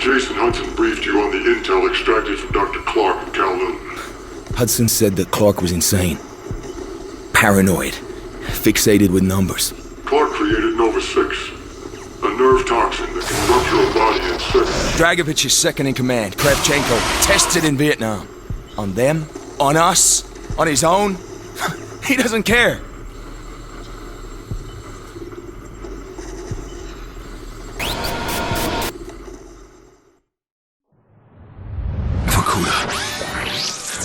Jason Hudson briefed you on the intel extracted from Dr. Clark and Kowloon. Hudson said that Clark was insane. Paranoid. Fixated with numbers. Clark created Nova 6, a nerve toxin that can rupture a body in seconds. Dragovich is second in command. Kravchenko tested in Vietnam. On them? On us? On his own? He doesn't care. Vorkuta.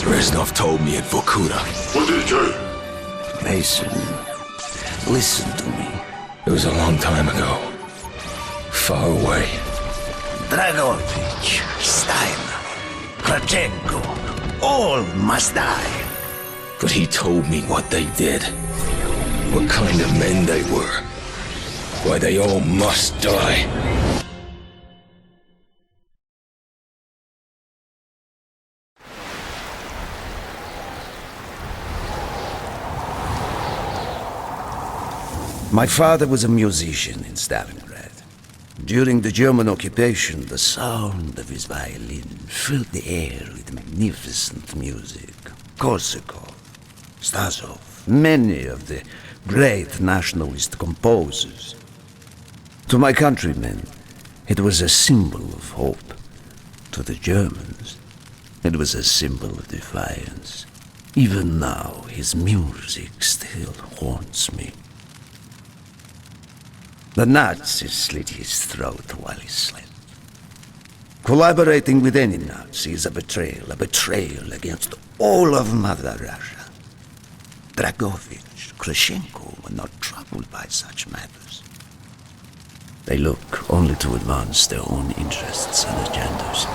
Reznov told me at Vorkuta. What did he tell you? Mason, listen to me. It was a long time ago. Far away. Dragovich, Steiner, Kravchenko, all must die. But he told me what they did. What kind of men they were. Why they all must die. My father was a musician in Stalingrad. During the German occupation, the sound of his violin filled the air with magnificent music. Korsakov, Stasov, many of the great nationalist composers. To my countrymen, it was a symbol of hope. To the Germans, it was a symbol of defiance. Even now, his music still haunts me. The Nazis slit his throat while he slept. Collaborating with any Nazi is a betrayal against all of Mother Russia. Dragovich, Kravchenko were not troubled by such matters. They look only to advance their own interests and agendas.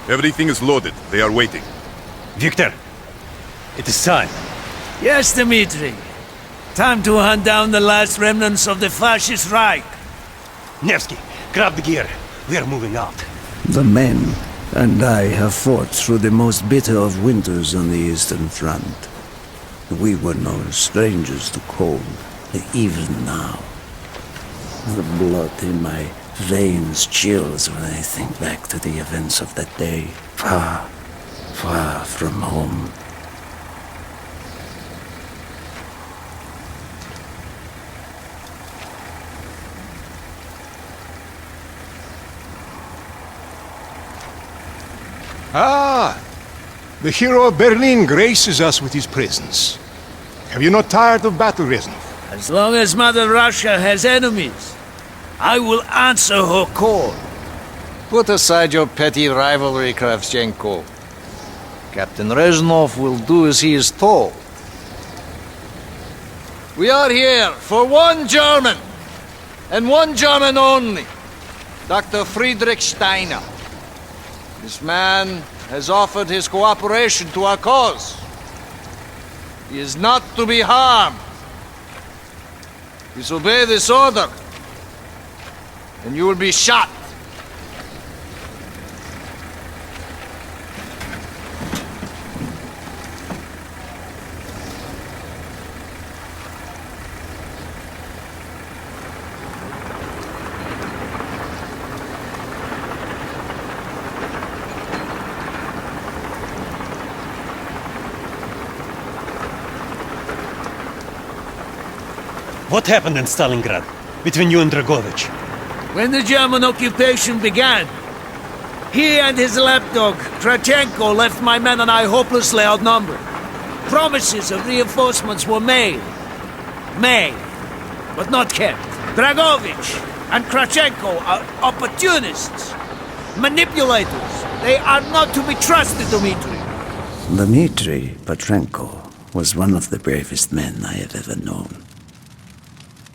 Everything is loaded. They are waiting. Victor, it is time. Yes, Dmitri. Time to hunt down the last remnants of the fascist Reich. Nevsky, grab the gear. We are moving out. The men and I have fought through the most bitter of winters on the Eastern Front. We were no strangers to cold, even now. The blood in my veins chills when I think back to the events of that day. Far, far from home. Ah, the hero of Berlin graces us with his presence. Have you not tired of battle, Reznov? As long as Mother Russia has enemies, I will answer her call. Put aside your petty rivalry, Kravchenko. Captain Reznov will do as he is told. We are here for one German, and one German only, Dr. Friedrich Steiner. This man has offered his cooperation to our cause. He is not to be harmed. Disobey this order, and you will be shot. What happened in Stalingrad between you and Dragovich? When the German occupation began, he and his lapdog, Kravchenko, left my men and I hopelessly outnumbered. Promises of reinforcements were made, but not kept. Dragovich and Kravchenko are opportunists, manipulators. They are not to be trusted, Dmitri. Dmitri Petrenko was one of the bravest men I have ever known.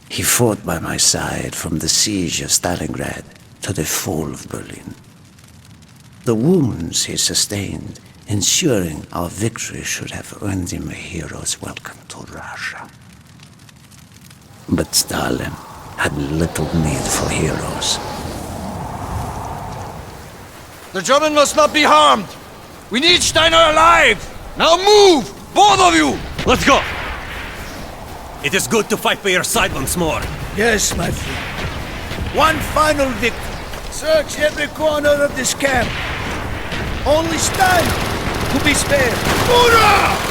He fought by my side from the siege of Stalingrad to the fall of Berlin. The wounds he sustained, ensuring our victory, should have earned him a hero's welcome to Russia. But Stalin had little need for heroes. The German must not be harmed. We need Steiner alive. Now move! Both of you! Let's go! It is good to fight by your side once more. Yes, my friend. One final victory. Search every corner of this camp. Only Steiner to be spared. Hoorah!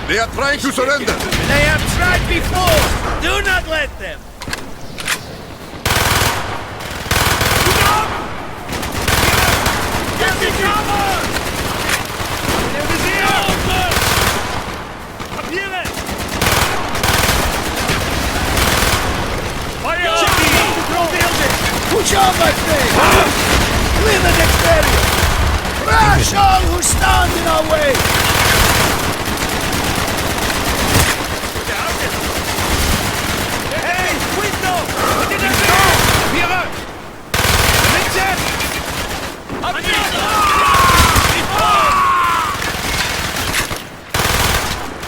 They are trying to surrender. They have tried before. Do not let them. Get me cover! Push on, my friend! Clear the next area! Crash all who stand in our way! Hey, window!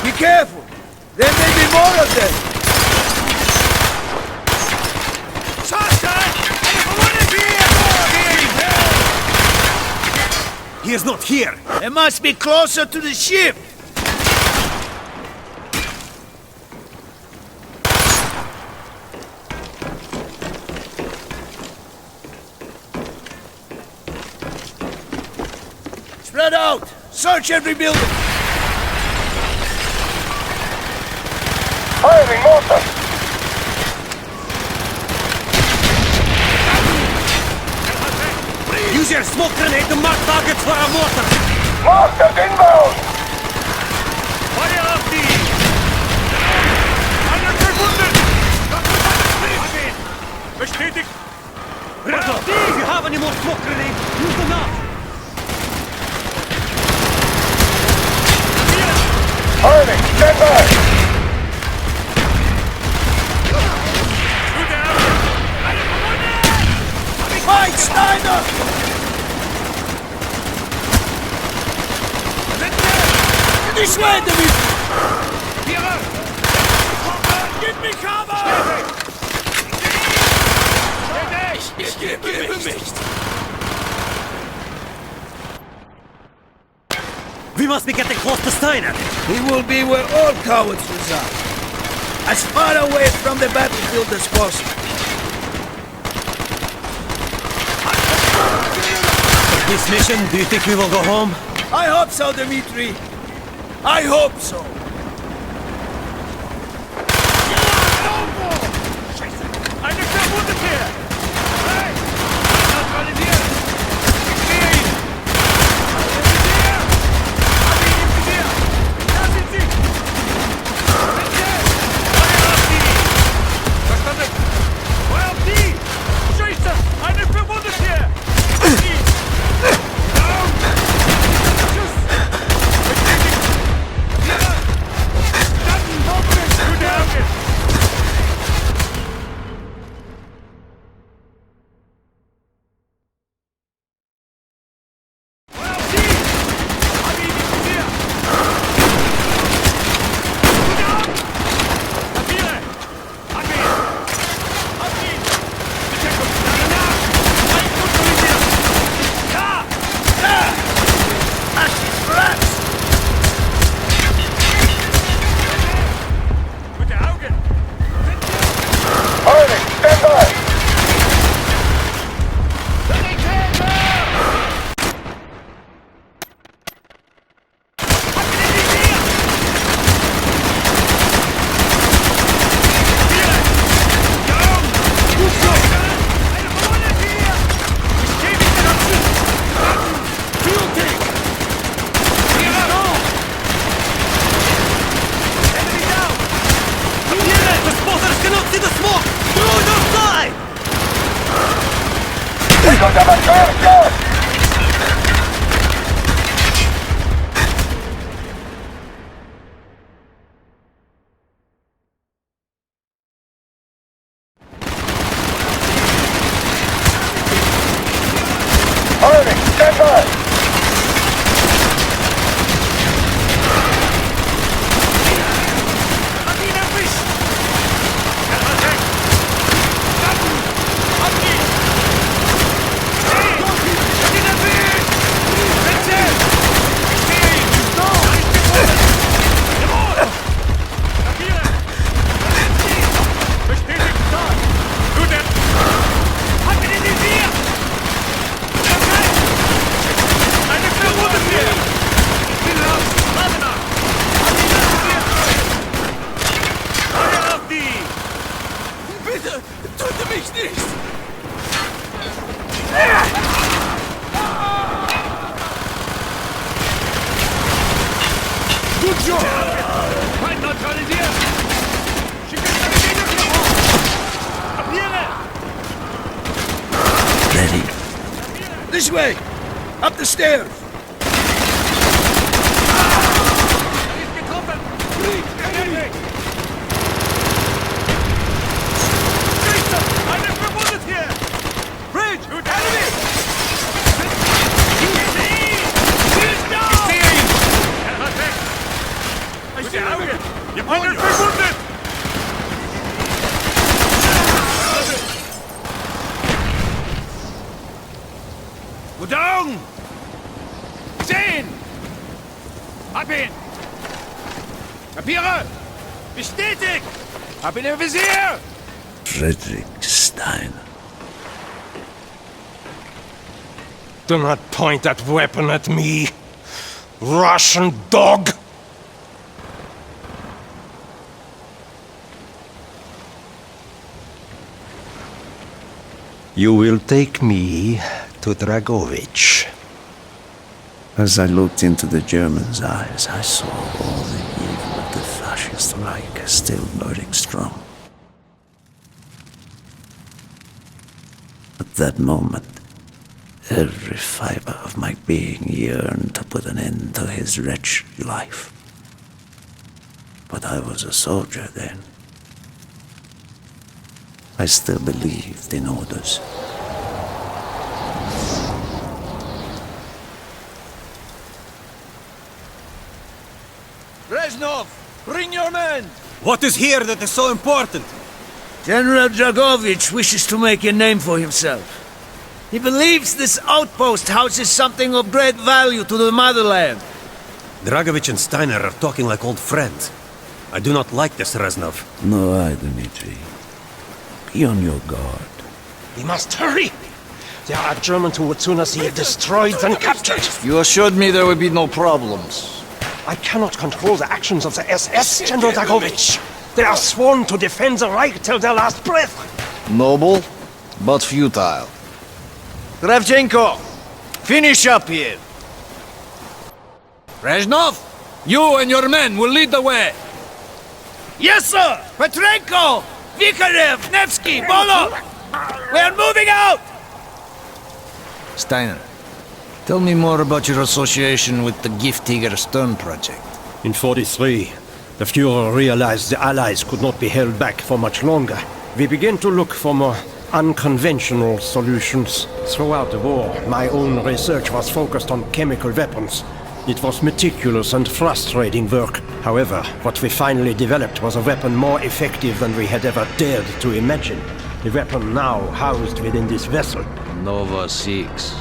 Be careful! There may be more of them! He is not here! They must be closer to the ship! Spread out! Search every building! Firing mortar! Use your smoke grenade to mark targets for our mortar! Mortars inbound! Feuer auf die! Einer verwundet! Bestätigt! Retter! If you have any more smoke grenades, use them now! Firing! Stand by! Fight, Steiner! This way, Dimitri! Give me cover! Ich gebe mich! We must be getting close to Steiner! He will be where all cowards reside. As far away from the battlefield as possible. This mission, do you think we will go home? I hope so, Dimitri. I hope so. Eine verwundet hier! Hey! Neutralisiert! Ich sehe ihn! Habe ihn im Visier! Da sind sie! Feuer auf die! Verstanden! Feuer auf die! Scheiße! Eine verwundet hier! Feind neutralisiert! Schicke Grenadiere hoch! Kapiere! Ready. This way! Up the stairs! Ist getroffen! Flieg! Enemy! Schütze! Einer verwundet hier! Bridge! Enemy! Schieß da! Ich sehe ihn! Er hat weg! Ich sehe Auge! Einer verwundet! Go down! 10! Hab ihn! Kapiere! Bestätigt! Hab ihn im Visier! Frederick Steiner. Do not point that weapon at me, Russian dog! You will take me to Dragovich. As I looked into the German's eyes, I saw all the evil of the fascist Reich still burning strong. At that moment, every fiber of my being yearned to put an end to his wretched life. But I was a soldier then. I still believed in orders. Reznov, bring your men! What is here that is so important? General Dragovich wishes to make a name for himself. He believes this outpost houses something of great value to the motherland. Dragovich and Steiner are talking like old friends. I do not like this, Reznov. No, I, Dmitri. Be on your guard. We must hurry! There are Germans who would sooner see it destroyed than captured. You assured me there would be no problems. I cannot control the actions of the SS, General Dragovich. They are sworn to defend the Reich till their last breath. Noble, but futile. Kravchenko, finish up here. Reznov, you and your men will lead the way. Yes, sir! Petrenko! Vikarev! Nevsky! Bolo! We are moving out! Steiner, tell me more about your association with the Giftiger Stern project. In 43, the Fuhrer realized the Allies could not be held back for much longer. We began to look for more unconventional solutions. Throughout the war, my own research was focused on chemical weapons. It was meticulous and frustrating work. However, what we finally developed was a weapon more effective than we had ever dared to imagine. The weapon now housed within this vessel. Nova 6.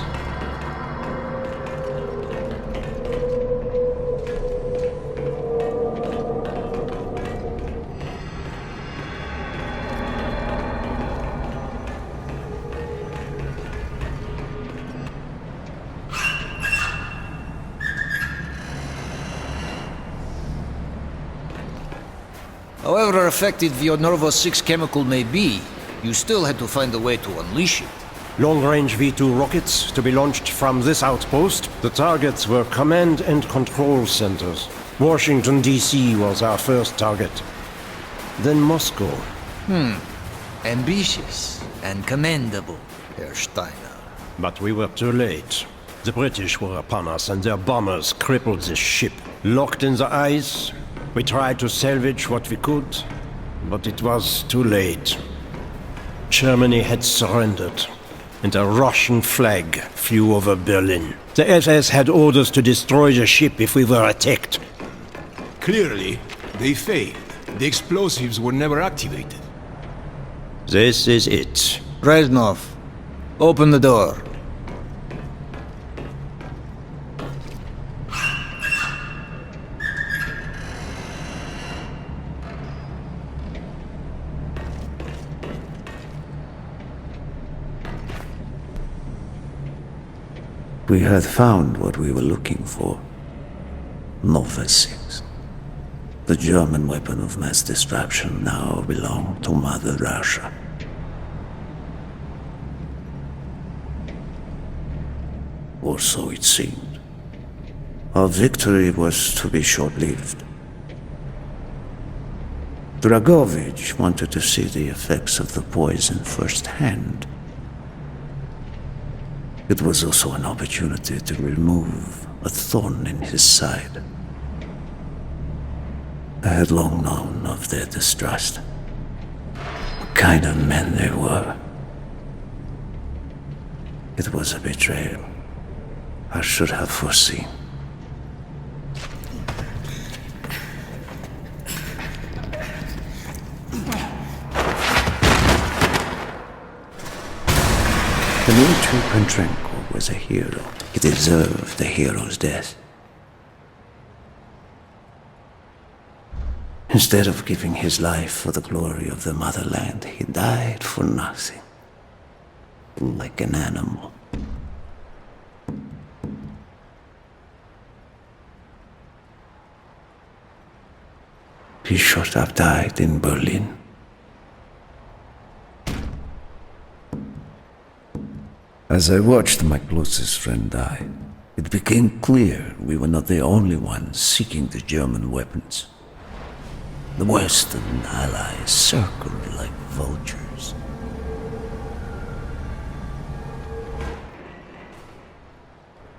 However effective your Nova 6 chemical may be, you still had to find a way to unleash it. Long-range V2 rockets to be launched from this outpost. The targets were command and control centers. Washington, D.C. was our first target. Then Moscow. Ambitious and commendable, Herr Steiner. But we were too late. The British were upon us and their bombers crippled the ship. Locked in the ice, we tried to salvage what we could, but it was too late. Germany had surrendered, and a Russian flag flew over Berlin. The SS had orders to destroy the ship if we were attacked. Clearly, they failed. The explosives were never activated. This is it. Reznov, open the door. We had found what we were looking for. Nova 6. The German weapon of mass destruction now belonged to Mother Russia. Or so it seemed. Our victory was to be short-lived. Dragovich wanted to see the effects of the poison firsthand. It was also an opportunity to remove a thorn in his side. I had long known of their distrust. What kind of men they were. It was a betrayal I should have foreseen. Dmitry Petrenko was a hero. He deserved a hero's death. Instead of giving his life for the glory of the motherland, he died for nothing. Like an animal. He should have died in Berlin. As I watched my closest friend die, it became clear we were not the only ones seeking the German weapons. The Western allies circled like vultures.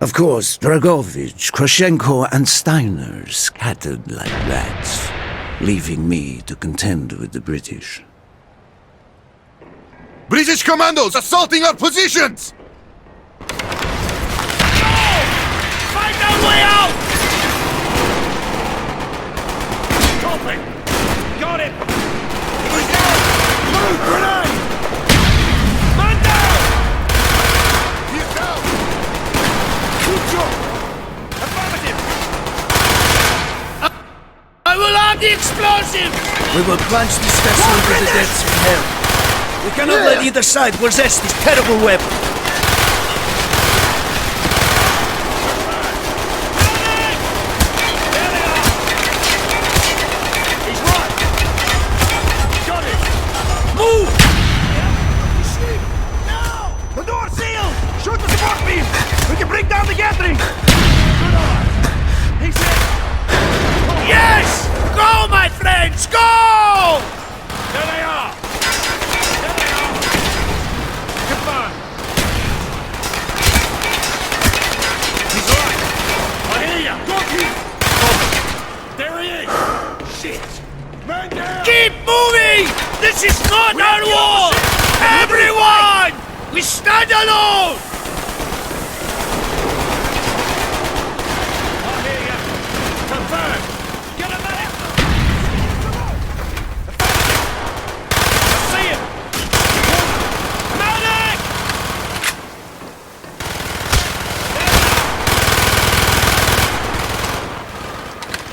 Of course, Dragovich, Krashenko, and Steiner scattered like rats, leaving me to contend with the British. British commandos assaulting our positions! Find our way out! Open! Got it! He's down! Move, grenade! Man down! He's down! Good job! Affirmative! I will arm the explosive! We will plunge this vessel into the depths of hell. We cannot let either side possess this terrible weapon. He's right! Got it! Move! Now! The door's sealed! Shoot the support beam! We can bring down the gathering! Good on! He's hit! Yes! Go, my friends, go! There they are! There they are! Confirmed! He's right! I hear ya! Got him! There he is! Shit! Man down! Keep moving! This is not our war! Everyone! We stand alone! I hear ya! Confirmed! Get him out! I see him! Medic!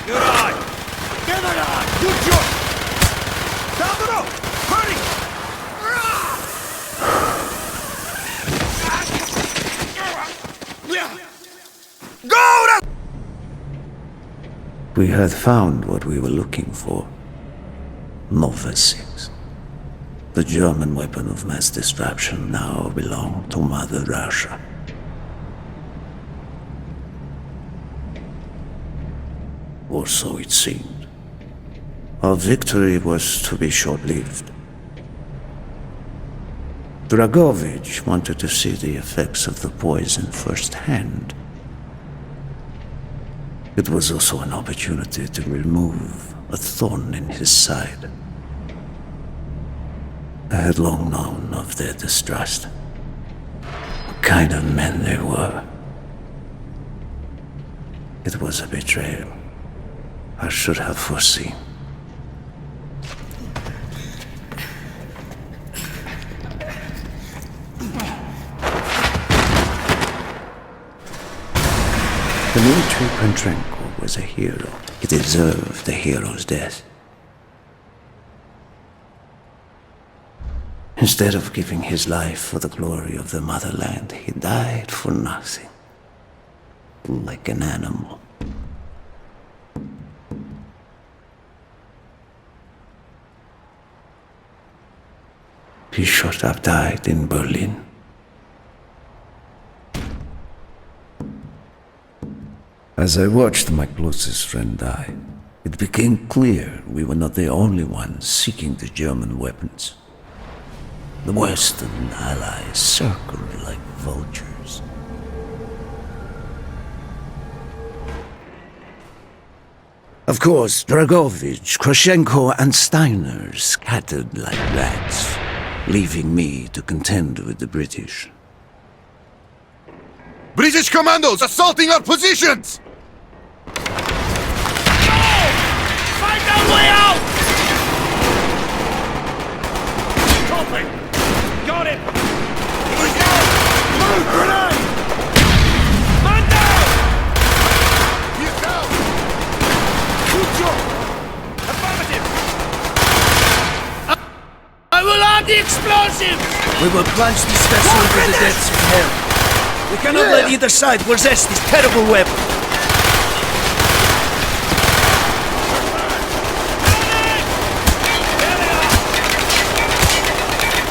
Good eye! There they are! Good job! Down the road! Hurry! Go! We had found what we were looking for. Nova 6. The German weapon of mass destruction now belonged to Mother Russia. Or so it seemed. Our victory was to be short-lived. Dragovich wanted to see the effects of the poison firsthand. It was also an opportunity to remove a thorn in his side. I had long known of their distrust. What kind of men they were. It was a betrayal I should have foreseen. Dmitry Petrenko was a hero. He deserved a hero's death. Instead of giving his life for the glory of the motherland, he died for nothing. Like an animal. He should have died in Berlin. As I watched my closest friend die, It became clear we were not the only ones seeking the German weapons. The Western allies circled like vultures. Of course, Dragovich, Krashenko, and Steiner scattered like rats, leaving me to contend with the British. British commandos assaulting our positions! Find our way out! Copy! Got him! He's down! Move, grenade! Man down! He's down! Good job! Affirmative! I will add the explosives! We will plunge this vessel into the depths of hell. We cannot let either side possess this terrible weapon.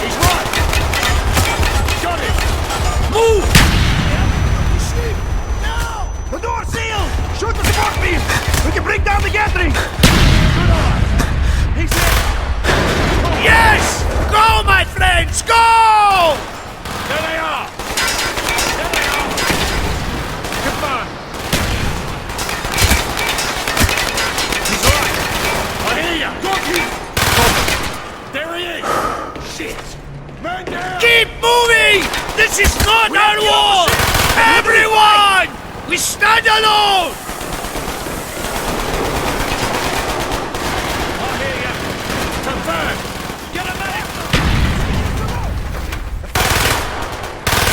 He's right! Got him! Move! Now! The door's sealed! Shoot the support beam! We can bring down the Gatling! Good eye! He's hit! Yes! Go, my friends, go! There they are! There they are! Confirmed! He's right! I hear ya! Got you! There he is! Shit! Man down! Keep moving! This is not our war! Everyone! We stand alone! I hear ya! Confirmed! Get a medic!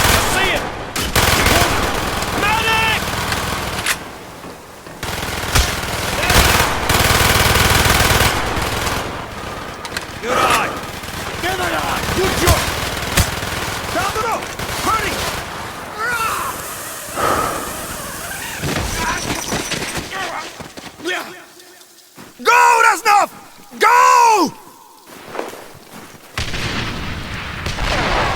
I see him! Medic! Good eye! There they are! Good job! Down the road! Hurry! Go, Reznov! Go!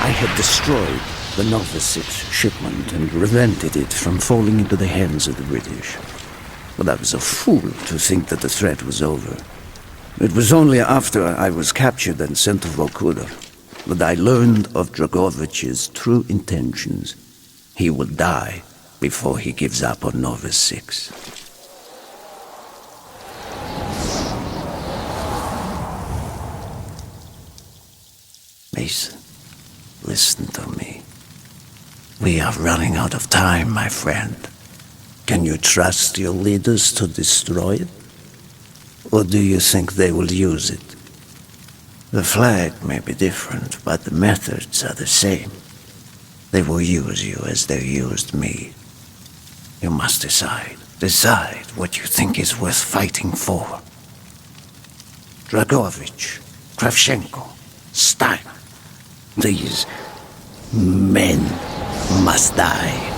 I had destroyed the Nova 6 shipment and prevented it from falling into the hands of the British. But I was a fool to think that the threat was over. It was only after I was captured and sent to Vorkuta that I learned of Dragovich's true intentions. He will die before he gives up on Nova 6. Mason, listen to me. We are running out of time, my friend. Can you trust your leaders to destroy it? Or do you think they will use it? The flag may be different, but the methods are the same. They will use you as they used me. You must decide. Decide what you think is worth fighting for. Dragovich, Kravchenko, Steiner. These men must die.